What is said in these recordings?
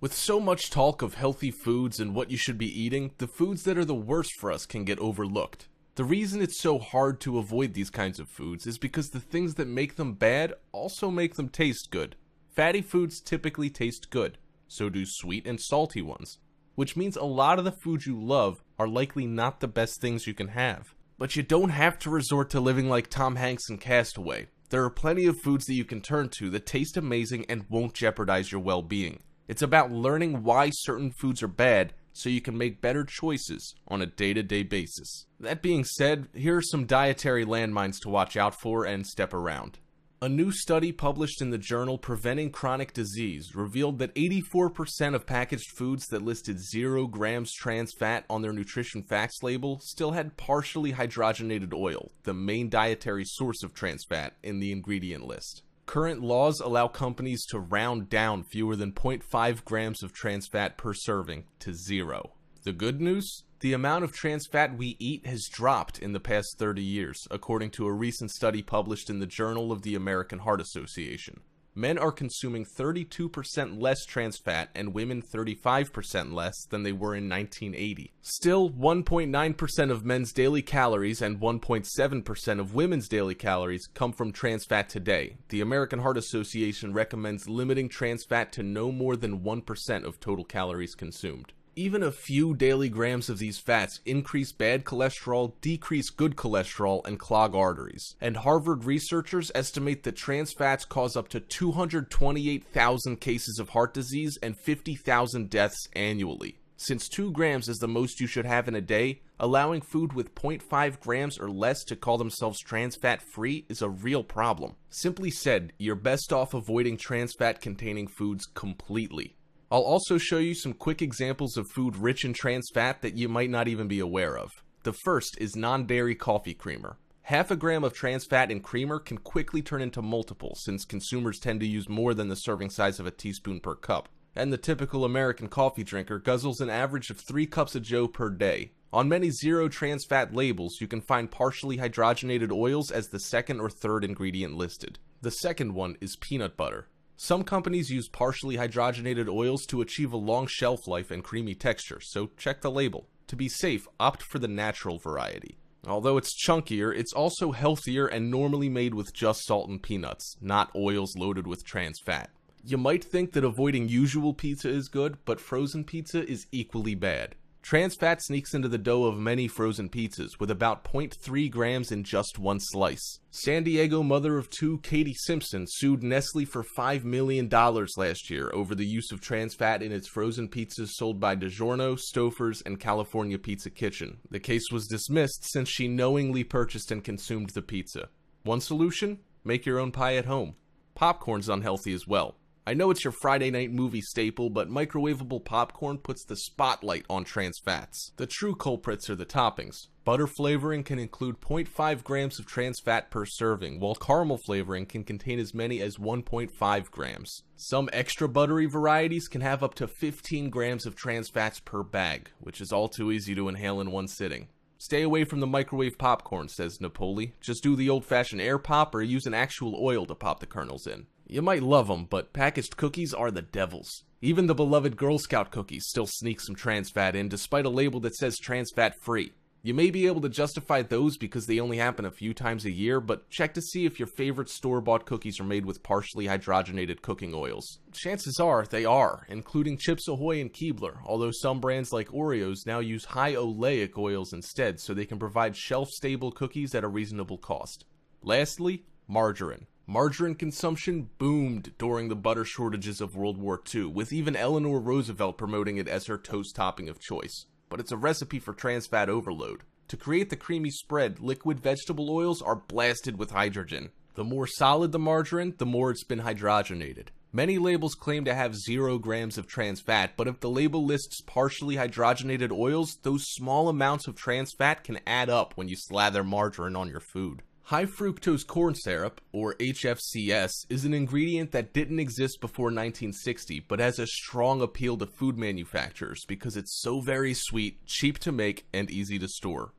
With so much talk of healthy foods and what you should be eating, the foods that are the worst for us can get overlooked. The reason it's so hard to avoid these kinds of foods is because the things that make them bad also make them taste good. Fatty foods typically taste good, so do sweet and salty ones, which means a lot of the foods you love are likely not the best things you can have. But you don't have to resort to living like Tom Hanks in Castaway. There are plenty of foods that you can turn to that taste amazing and won't jeopardize your well-being. It's about learning why certain foods are bad so you can make better choices on a day-to-day basis. That being said, here are some dietary landmines to watch out for and step around. A new study published in the journal Preventing Chronic Disease revealed that 84% of packaged foods that listed 0 grams trans fat on their nutrition facts label still had partially hydrogenated oil, the main dietary source of trans fat, in the ingredient list. Current laws allow companies to round down fewer than 0.5 grams of trans fat per serving to 0. The good news? The amount of trans fat we eat has dropped in the past 30 years, according to a recent study published in the Journal of the American Heart Association. Men are consuming 32% less trans fat and women 35% less than they were in 1980. Still, 1.9% of men's daily calories and 1.7% of women's daily calories come from trans fat today. The American Heart Association recommends limiting trans fat to no more than 1% of total calories consumed. Even a few daily grams of these fats increase bad cholesterol, decrease good cholesterol, and clog arteries. And Harvard researchers estimate that trans fats cause up to 228,000 cases of heart disease and 50,000 deaths annually. Since 2 grams is the most you should have in a day, allowing food with 0.5 grams or less to call themselves trans fat free is a real problem. Simply said, you're best off avoiding trans fat containing foods completely. I'll also show you some quick examples of food rich in trans fat that you might not even be aware of. The first is non-dairy coffee creamer. Half a gram of trans fat in creamer can quickly turn into multiple since consumers tend to use more than the serving size of a teaspoon per cup. And the typical American coffee drinker guzzles an average of 3 cups of joe per day. On many zero trans fat labels, you can find partially hydrogenated oils as the second or third ingredient listed. The second one is peanut butter. Some companies use partially hydrogenated oils to achieve a long shelf life and creamy texture, so check the label. To be safe, opt for the natural variety. Although it's chunkier, it's also healthier and normally made with just salt and peanuts, not oils loaded with trans fat. You might think that avoiding usual pizza is good, but frozen pizza is equally bad. Trans fat sneaks into the dough of many frozen pizzas, with about 0.3 grams in just one slice. San Diego mother of 2 Katie Simpson sued Nestle for $5 million last year over the use of trans fat in its frozen pizzas sold by DiGiorno, Stouffer's, and California Pizza Kitchen. The case was dismissed since she knowingly purchased and consumed the pizza. One solution? Make your own pie at home. Popcorn's unhealthy as well. I know it's your Friday night movie staple, but microwavable popcorn puts the spotlight on trans fats. The true culprits are the toppings. Butter flavoring can include 0.5 grams of trans fat per serving, while caramel flavoring can contain as many as 1.5 grams. Some extra buttery varieties can have up to 15 grams of trans fats per bag, which is all too easy to inhale in one sitting. Stay away from the microwave popcorn, says Napoli. Just do the old-fashioned air pop or use an actual oil to pop the kernels in. You might love them, but packaged cookies are the devil's. Even the beloved Girl Scout cookies still sneak some trans fat in despite a label that says trans fat free. You may be able to justify those because they only happen a few times a year, but check to see if your favorite store-bought cookies are made with partially hydrogenated cooking oils. Chances are they are, including Chips Ahoy and Keebler, although some brands like Oreos now use high oleic oils instead so they can provide shelf-stable cookies at a reasonable cost. Lastly, margarine. Margarine consumption boomed during the butter shortages of World War II, with even Eleanor Roosevelt promoting it as her toast topping of choice. But it's a recipe for trans fat overload. To create the creamy spread, liquid vegetable oils are blasted with hydrogen. The more solid the margarine, the more it's been hydrogenated. Many labels claim to have 0 grams of trans fat, but if the label lists partially hydrogenated oils, those small amounts of trans fat can add up when you slather margarine on your food. High fructose corn syrup, or HFCS, is an ingredient that didn't exist before 1960, but has a strong appeal to food manufacturers because it's so very sweet, cheap to make, and easy to store.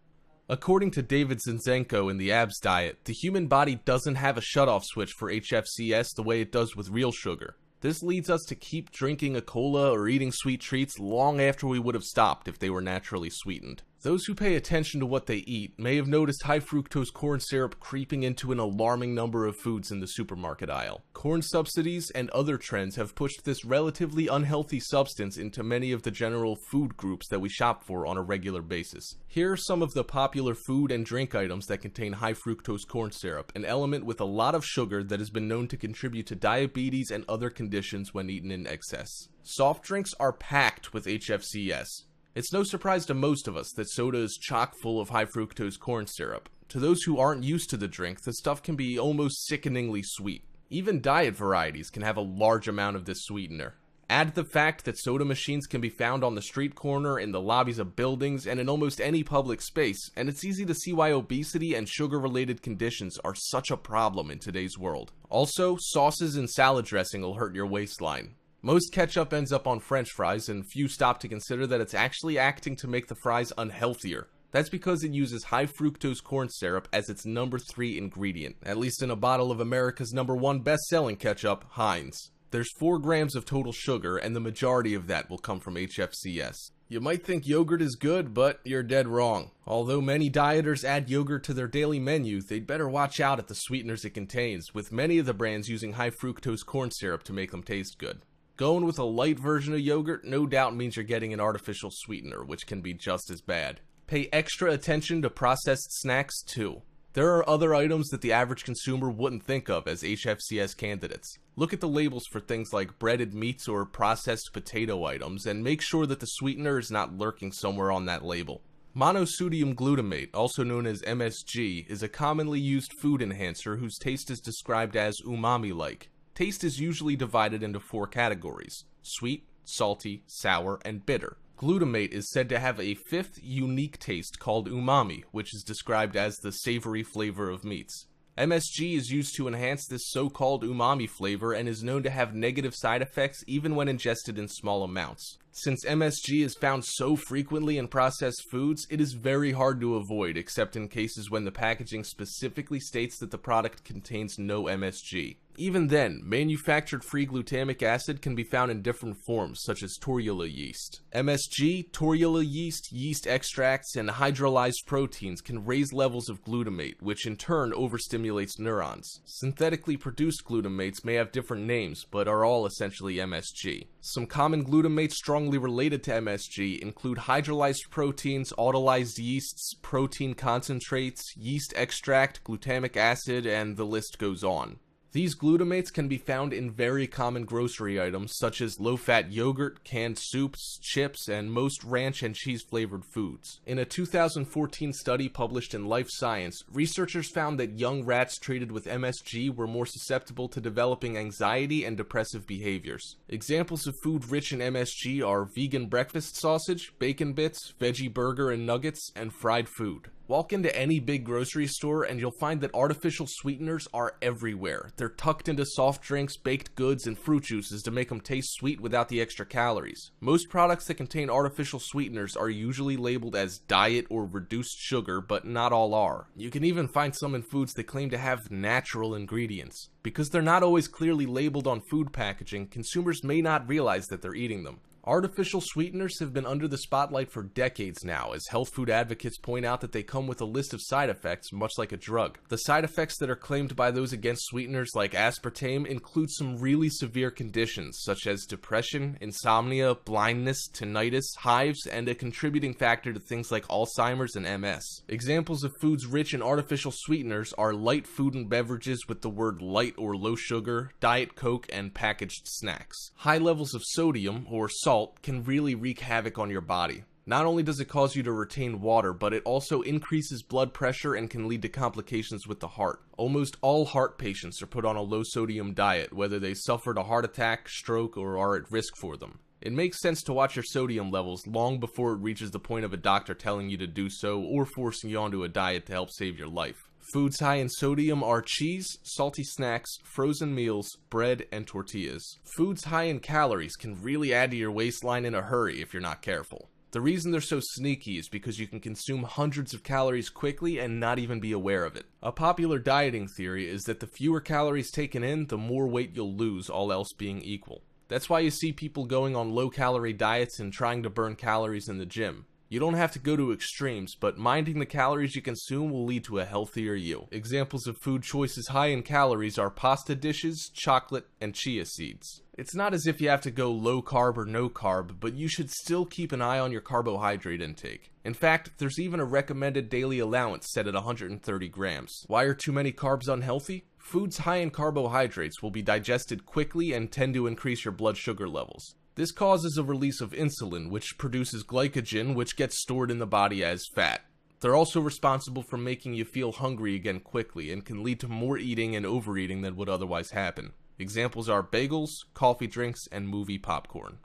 According to David Zinczenko in the ABS diet, the human body doesn't have a shutoff switch for HFCS the way it does with real sugar. This leads us to keep drinking a cola or eating sweet treats long after we would have stopped if they were naturally sweetened. Those who pay attention to what they eat may have noticed high fructose corn syrup creeping into an alarming number of foods in the supermarket aisle. Corn subsidies and other trends have pushed this relatively unhealthy substance into many of the general food groups that we shop for on a regular basis. Here are some of the popular food and drink items that contain high fructose corn syrup, an element with a lot of sugar that has been known to contribute to diabetes and other conditions when eaten in excess. Soft drinks are packed with HFCS. It's no surprise to most of us that soda is chock full of high fructose corn syrup. To those who aren't used to the drink, the stuff can be almost sickeningly sweet. Even diet varieties can have a large amount of this sweetener. Add the fact that soda machines can be found on the street corner, in the lobbies of buildings, and in almost any public space, and it's easy to see why obesity and sugar-related conditions are such a problem in today's world. Also, sauces and salad dressing will hurt your waistline. Most ketchup ends up on French fries, and few stop to consider that it's actually acting to make the fries unhealthier. That's because it uses high fructose corn syrup as its number 3 ingredient, at least in a bottle of America's number 1 best-selling ketchup, Heinz. There's 4 grams of total sugar, and the majority of that will come from HFCS. You might think yogurt is good, but you're dead wrong. Although many dieters add yogurt to their daily menu, they'd better watch out at the sweeteners it contains, with many of the brands using high fructose corn syrup to make them taste good. Going with a light version of yogurt no doubt means you're getting an artificial sweetener, which can be just as bad. Pay extra attention to processed snacks too. There are other items that the average consumer wouldn't think of as HFCS candidates. Look at the labels for things like breaded meats or processed potato items, and make sure that the sweetener is not lurking somewhere on that label. Monosodium glutamate, also known as MSG, is a commonly used food enhancer whose taste is described as umami-like. Taste is usually divided into 4 categories: sweet, salty, sour, and bitter. Glutamate is said to have a 5th unique taste called umami, which is described as the savory flavor of meats. MSG is used to enhance this so-called umami flavor and is known to have negative side effects even when ingested in small amounts. Since MSG is found so frequently in processed foods, it is very hard to avoid, except in cases when the packaging specifically states that the product contains no MSG. Even then, manufactured free glutamic acid can be found in different forms, such as torula yeast. MSG, torula yeast, yeast extracts, and hydrolyzed proteins can raise levels of glutamate, which in turn overstimulates neurons. Synthetically produced glutamates may have different names, but are all essentially MSG. Some common glutamates strongly related to MSG include hydrolyzed proteins, autolyzed yeasts, protein concentrates, yeast extract, glutamic acid, and the list goes on. These glutamates can be found in very common grocery items such as low-fat yogurt, canned soups, chips, and most ranch and cheese-flavored foods. In a 2014 study published in Life Science, researchers found that young rats treated with MSG were more susceptible to developing anxiety and depressive behaviors. Examples of food rich in MSG are vegan breakfast sausage, bacon bits, veggie burger and nuggets, and fried food. Walk into any big grocery store and you'll find that artificial sweeteners are everywhere. They're tucked into soft drinks, baked goods, and fruit juices to make them taste sweet without the extra calories. Most products that contain artificial sweeteners are usually labeled as diet or reduced sugar, but not all are. You can even find some in foods that claim to have natural ingredients. Because they're not always clearly labeled on food packaging, consumers may not realize that they're eating them. Artificial sweeteners have been under the spotlight for decades now, as health food advocates point out that they come with a list of side effects, much like a drug. The side effects that are claimed by those against sweeteners like aspartame include some really severe conditions, such as depression, insomnia, blindness, tinnitus, hives, and a contributing factor to things like Alzheimer's and MS. Examples of foods rich in artificial sweeteners are light food and beverages with the word light or low sugar, Diet Coke, and packaged snacks. High levels of sodium, or salt, can really wreak havoc on your body. Not only does it cause you to retain water, but it also increases blood pressure and can lead to complications with the heart. Almost all heart patients are put on a low-sodium diet, whether they suffered a heart attack, stroke, or are at risk for them. It makes sense to watch your sodium levels long before it reaches the point of a doctor telling you to do so or forcing you onto a diet to help save your life. Foods high in sodium are cheese, salty snacks, frozen meals, bread, and tortillas. Foods high in calories can really add to your waistline in a hurry if you're not careful. The reason they're so sneaky is because you can consume hundreds of calories quickly and not even be aware of it. A popular dieting theory is that the fewer calories taken in, the more weight you'll lose, all else being equal. That's why you see people going on low-calorie diets and trying to burn calories in the gym. You don't have to go to extremes, but minding the calories you consume will lead to a healthier you. Examples of food choices high in calories are pasta dishes, chocolate, and chia seeds. It's not as if you have to go low carb or no carb, but you should still keep an eye on your carbohydrate intake. In fact, there's even a recommended daily allowance set at 130 grams. Why are too many carbs unhealthy? Foods high in carbohydrates will be digested quickly and tend to increase your blood sugar levels. This causes a release of insulin, which produces glycogen, which gets stored in the body as fat. They're also responsible for making you feel hungry again quickly and can lead to more eating and overeating than would otherwise happen. Examples are bagels, coffee drinks, and movie popcorn.